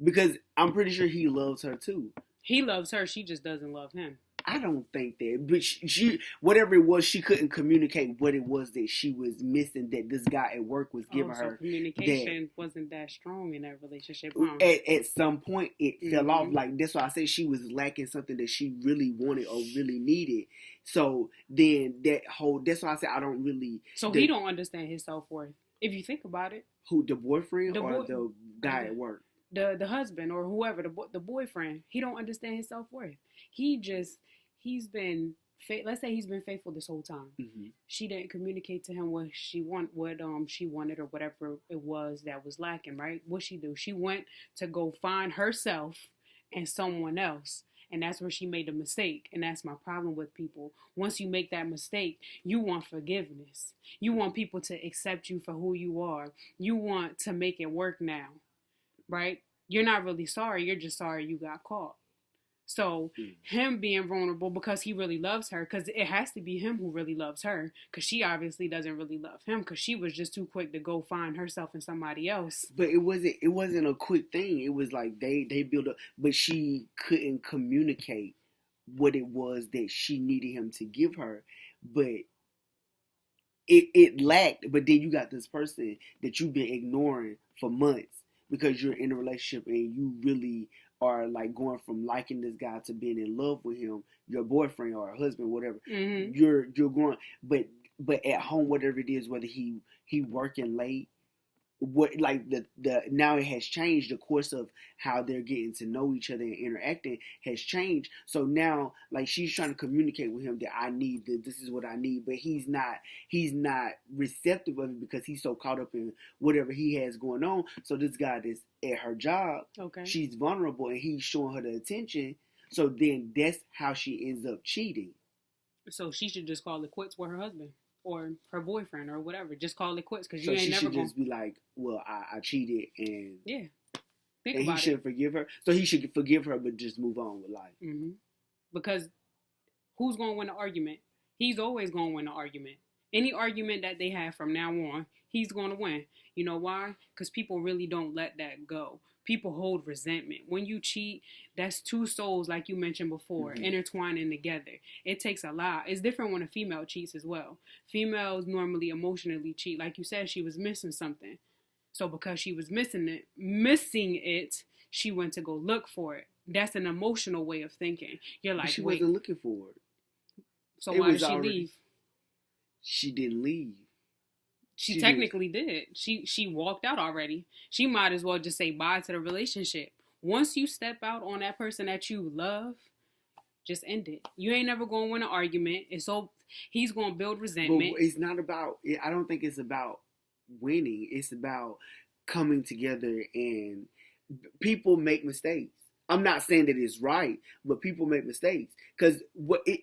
because I'm pretty sure he loves her too. He loves her. She just doesn't love him. I don't think that, but she whatever it was, she couldn't communicate what it was that she was missing that this guy at work was giving her. Communication wasn't that strong in that relationship. Huh? At some point, it fell off. Like that's why I say she was lacking something that she really wanted or really needed. So then that's why I say I don't really. So he don't understand his self-worth. If you think about it, who, the boyfriend or the guy at work? The husband or whoever, the boyfriend, he don't understand his self-worth. He's been, let's say he's been faithful this whole time. Mm-hmm. She didn't communicate to him what she wanted or whatever it was that was lacking, right? What she do? She went to go find herself and someone else. And that's where she made a mistake. And that's my problem with people. Once you make that mistake, you want forgiveness. You want people to accept you for who you are. You want to make it work now, right? You're not really sorry. You're just sorry you got caught. So him being vulnerable because he really loves her, because it has to be him who really loves her, because she obviously doesn't really love him, because she was just too quick to go find herself in somebody else. But it wasn't a quick thing. It was like they built up, but she couldn't communicate what it was that she needed him to give her. But it lacked. But then you got this person that you've been ignoring for months because you're in a relationship and you really are like going from liking this guy to being in love with him, your boyfriend or husband, whatever. Mm-hmm. You're going, but at home, whatever it is, whether he working late, what like the now it has changed. The course of how they're getting to know each other and interacting has changed. So now like she's trying to communicate with him that I need this is what I need, but he's not receptive of it because he's so caught up in whatever he has going on. So this guy that's at her job, okay, she's vulnerable and he's showing her the attention. So then that's how she ends up cheating. So she should just call it quits with her husband or her boyfriend or whatever. Just call it quits because so you ain't she never should gonna... just be like, well, I cheated and yeah, and he should forgive her. So he should forgive her, but just move on with life. Mm-hmm. Because who's gonna win the argument? He's always gonna win the argument. Any argument that they have from now on, he's gonna win. You know why? Because people really don't let that go. People hold resentment. When you cheat, that's two souls, like you mentioned before, mm-hmm. intertwining together. It takes a lot. It's different when a female cheats as well. Females normally emotionally cheat. Like you said, she was missing something. So because she was missing it, she went to go look for it. That's an emotional way of thinking. You're like, she wasn't looking for it. So why did she leave? She didn't leave. She technically did. She walked out already. She might as well just say bye to the relationship. Once you step out on that person that you love, just end it. You ain't never going to win an argument. He's going to build resentment. But it's not about, I don't think it's about winning. It's about coming together, and people make mistakes. I'm not saying that it's right, but people make mistakes. Because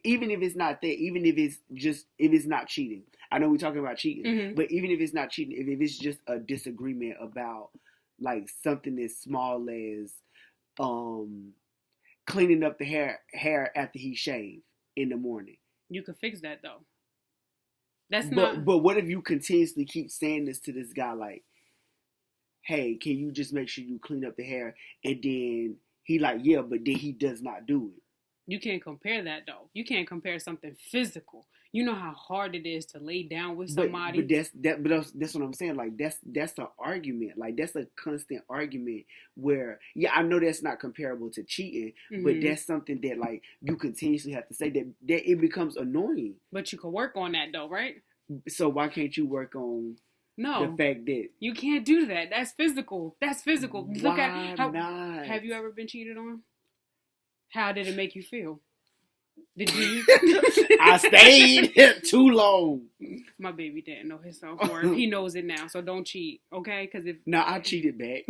even if it's not that, even if it's not cheating. I know we're talking about cheating, mm-hmm. but even if it's not cheating, if it's just a disagreement about like something as small as cleaning up the hair after he shaved in the morning. You could fix that though. But what if you continuously keep saying this to this guy like, hey, can you just make sure you clean up the hair? And then he like, yeah, but then he does not do it. You can't compare that though. You can't compare something physical. You know how hard it is to lay down with somebody. But that's what I'm saying. Like that's an argument. Like that's a constant argument where I know that's not comparable to cheating, mm-hmm. but that's something that like you continuously have to say that it becomes annoying. But you can work on that though, right? So why can't you work on the fact that you can't do that? That's physical. Look at how not? Have you ever been cheated on? How did it make you feel? Did you? I stayed too long. My baby didn't know his self-worth. He knows it now, so don't cheat, okay? Because if I cheated back.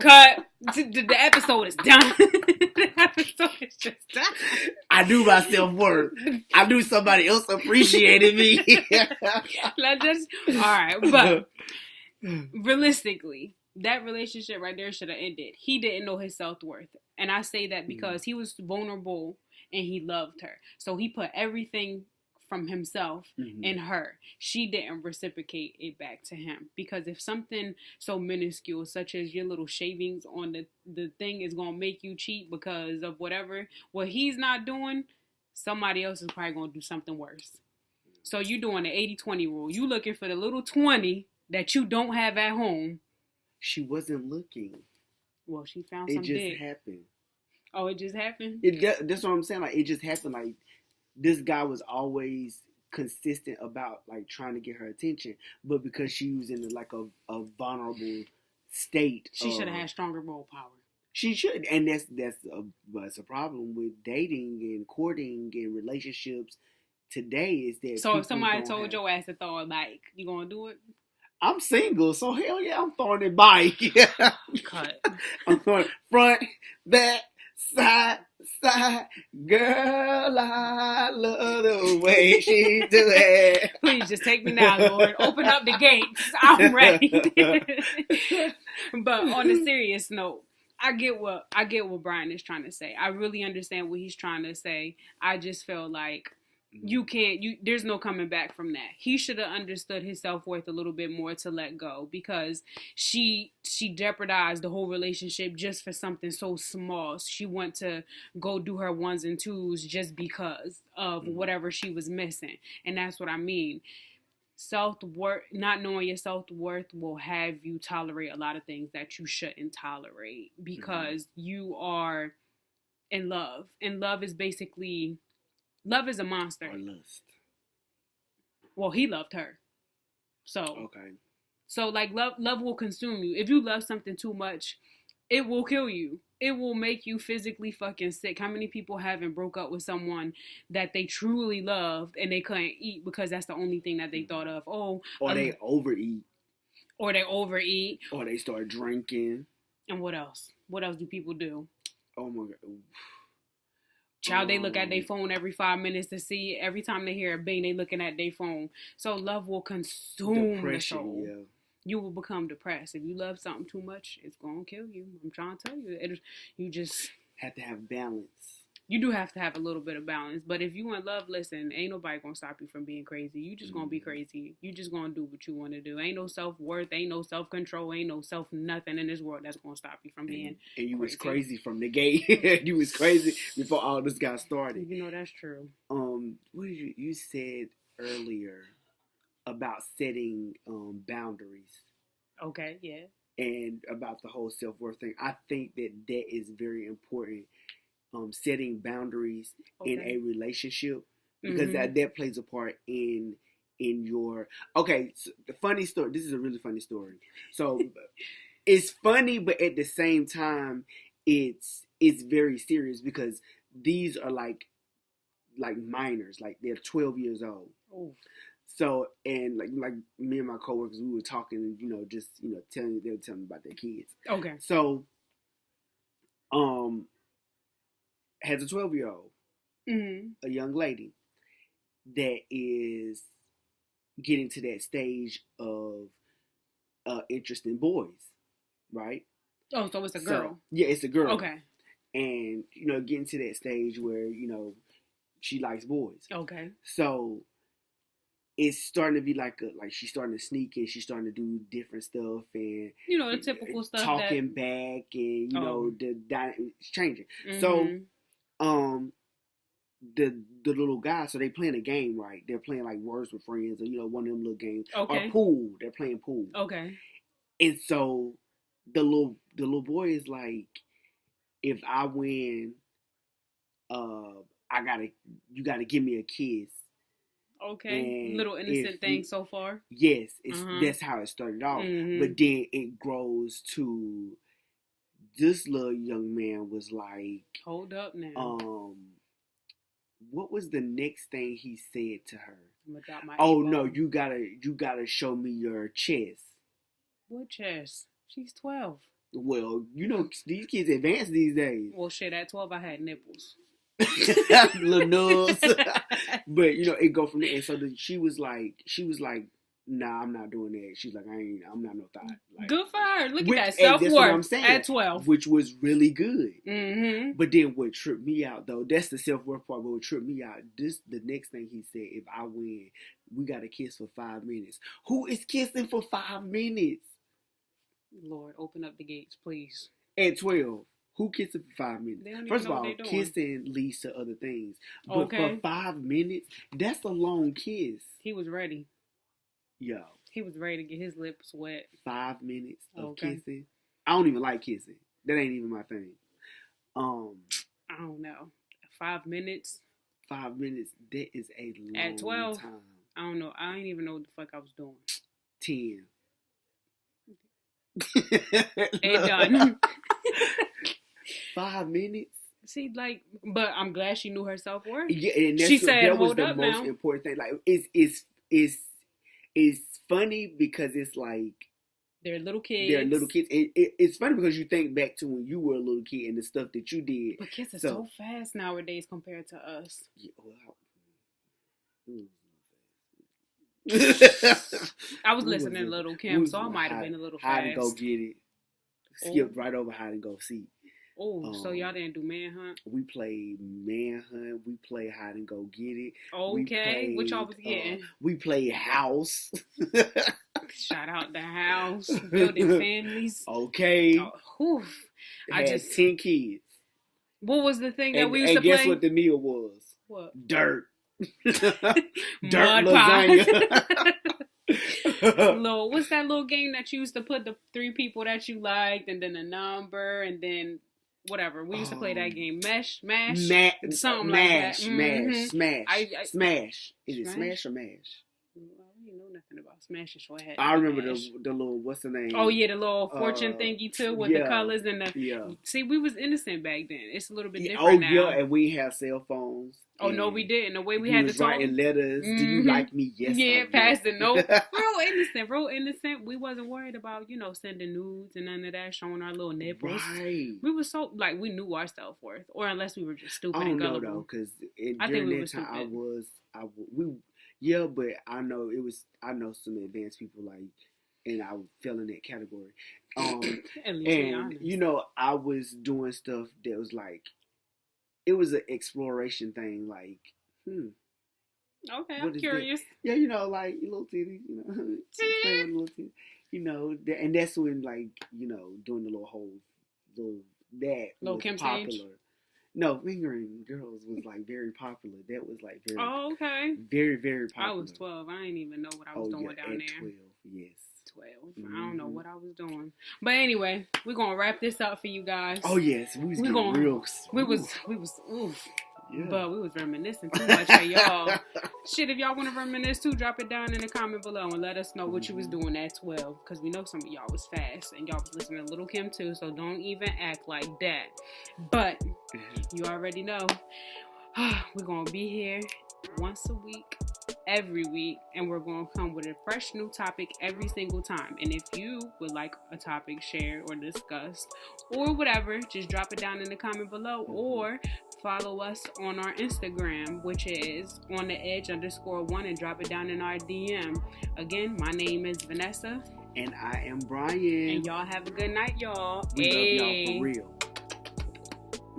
Cut. The episode is done. The episode is just done. I knew my self-worth. I knew somebody else appreciated me. All right, but realistically, that relationship right there should have ended. He didn't know his self-worth. And I say that because he was vulnerable and he loved her. So he put everything from himself in her. She didn't reciprocate it back to him. Because if something so minuscule, such as your little shavings on the thing is going to make you cheat because of what he's not doing, somebody else is probably going to do something worse. So you're doing the 80-20 rule. You looking for the little 20 that you don't have at home. She wasn't looking. Well, she found some dick. It just happened. Oh, it just happened? That's what I'm saying. Like, it just happened. Like, this guy was always consistent about, like, trying to get her attention. But because she was in, like, a vulnerable state. She should have had stronger willpower. She should. And that's a problem with dating and courting and relationships today is that. So if somebody told your ass to throw a bike, you gonna do it? I'm single, so hell yeah, I'm throwing it bike. Cut. I'm throwing front, back, side. Girl, I love the way she do it. Please just take me now, Lord. Open up the gates. I'm ready. But on a serious note, I get what Brian is trying to say. I really understand what he's trying to say. I just feel like you can't, there's no coming back from that. He should have understood his self-worth a little bit more to let go, because she jeopardized the whole relationship just for something so small. She went to go do her ones and twos just because of whatever she was missing. And that's what I mean. Self-worth, not knowing your self-worth will have you tolerate a lot of things that you shouldn't tolerate, because you are in love. And love is basically, love is a monster. Or lust. Well, he loved her. So, okay. So, like, love will consume you. If you love something too much, it will kill you. It will make you physically fucking sick. How many people haven't broke up with someone that they truly loved and they couldn't eat because that's the only thing that they thought of? Oh, or they overeat. Or they overeat. Or they start drinking. And what else? What else do people do? Oh my God. Child, they look at their phone every 5 minutes to see. Every time they hear a bang, they looking at their phone. So love will consume the soul. Yeah. You will become depressed. If you love something too much, it's going to kill you. I'm trying to tell you. You just have to have balance. You do have to have a little bit of balance. But if you in love, listen, ain't nobody going to stop you from being crazy. You just going to be crazy. You just going to do what you want to do. Ain't no self-worth. Ain't no self-control. Ain't no self-nothing in this world that's going to stop you from being And you was crazy from the gate. You was crazy before all this got started. You know, that's true. What did you said earlier about setting boundaries. Okay, yeah. And about the whole self-worth thing. I think that is very important. Setting boundaries in a relationship, because that plays a part in your. Okay, so the funny story. This is a really funny story. So it's funny, but at the same time, it's very serious, because these are like minors, like they're 12 years old. Oh. So, and like me and my coworkers, we were talking, they were telling me about their kids. Okay. So, has a 12-year-old, a young lady that is getting to that stage of interest in boys, right? Oh, so it's a girl. So, yeah, it's a girl. Okay. And, getting to that stage where, she likes boys. Okay. So it's starting to be like she's starting to sneak and she's starting to do different stuff, and the typical stuff, talking back, and it's changing. So the little guy, so they playing a game, right? They're playing like Words with Friends, or one of them little games. Okay. Or pool. They're playing pool. Okay. And so the little boy is like, if I win, you gotta give me a kiss. Okay. And little innocent thing so far. Yes, that's how it started off. But then it grows to, this little young man was like, hold up now. What was the next thing he said to her? I'm gonna drop my no, you gotta show me your chest. What chest? She's 12. Well, these kids advance these days. Well, shit, at 12 I had nipples. Little nubs. But it go from there. And so she was like, nah, I'm not doing that. She's like, I'm not no thought. Like, good for her. Look at that self-worth at 12. Which was really good. Mm-hmm. But then what tripped me out, though, that's the self-worth part, but what tripped me out, the next thing he said, if I win, we got to kiss for 5 minutes. Who is kissing for 5 minutes? Lord, open up the gates, please. At 12. Who kisses for 5 minutes? First of all, kissing leads to other things. But for 5 minutes, that's a long kiss. He was ready. Yo. He was ready to get his lips wet. 5 minutes of kissing. I don't even like kissing. That ain't even my thing. I don't know. 5 minutes. 5 minutes. That is a long at 12, time. I don't know. I didn't even know what the fuck I was doing. 10. Ain't done. 5 minutes. See, but I'm glad she knew her self-worth. Yeah, and she said, that was hold the up most now. important thing. Like, it's funny because it's like they're little kids. It's funny because you think back to when you were a little kid and the stuff that you did. But kids are so fast nowadays compared to us. Yeah, I was listening to Little Kim, so I might have been a little fast. Hide and go get it. Skipped right over hide and go seek. Oh, so y'all didn't do Manhunt? We played Manhunt. We played Hide and Go Get It. Okay, what y'all was getting? We played House. Shout out the House, building families. Okay. I just 10 kids. What was the thing that we used to play? And guess what the meal was? What? Dirt. Dirt lasagna. What's that little game that you used to put the 3 people that you liked and then a number and then whatever. We used to play that game. Smash. Something like that. Smash. Is it Smash or Mash? I didn't know nothing about Smash. So I remember the little, what's the name? Oh yeah, the little fortune thingy too with the colors and the. Yeah. See, we was innocent back then. It's a little bit different now. Oh yeah, and we had cell phones. Oh no, we didn't. The way we had to talk. Writing letters. Mm-hmm. Do you like me? Yes. Yeah, pass the note. Real innocent. We wasn't worried about sending nudes and none of that, showing our little nipples. Right. We was so we knew our self worth, or unless we were just stupid and gullible. I don't know though, because during that time Yeah, but I know some advanced people and I fell in that category. And I was doing stuff that was it was an exploration thing. Okay, I'm curious. That? Yeah, little titties, little titties, and that's when doing the little Kim popular. Sage? No, fingering girls was very popular. That was very. Oh, okay. Very, very popular. I was 12. I didn't even know what I was doing down there. 12, yes. 12. Mm-hmm. I don't know what I was doing. But anyway, we're gonna wrap this up for you guys. Oh yes, we was oof. Yeah. But we was reminiscing too much for y'all. Shit, if y'all want to reminisce too, drop it down in the comment below and let us know what you was doing at 12. Because we know some of y'all was fast and y'all was listening to Little Kim too. So don't even act like that. But you already know we're going to be here once a week, every week. And we're going to come with a fresh new topic every single time. And if you would like a topic shared or discussed or whatever, just drop it down in the comment below or follow us on our Instagram, which is ontheedge_1 and drop it down in our DM. Again, my name is Vanessa. And I am Brian. And y'all have a good night, y'all. We love y'all for real.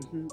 Mm-hmm.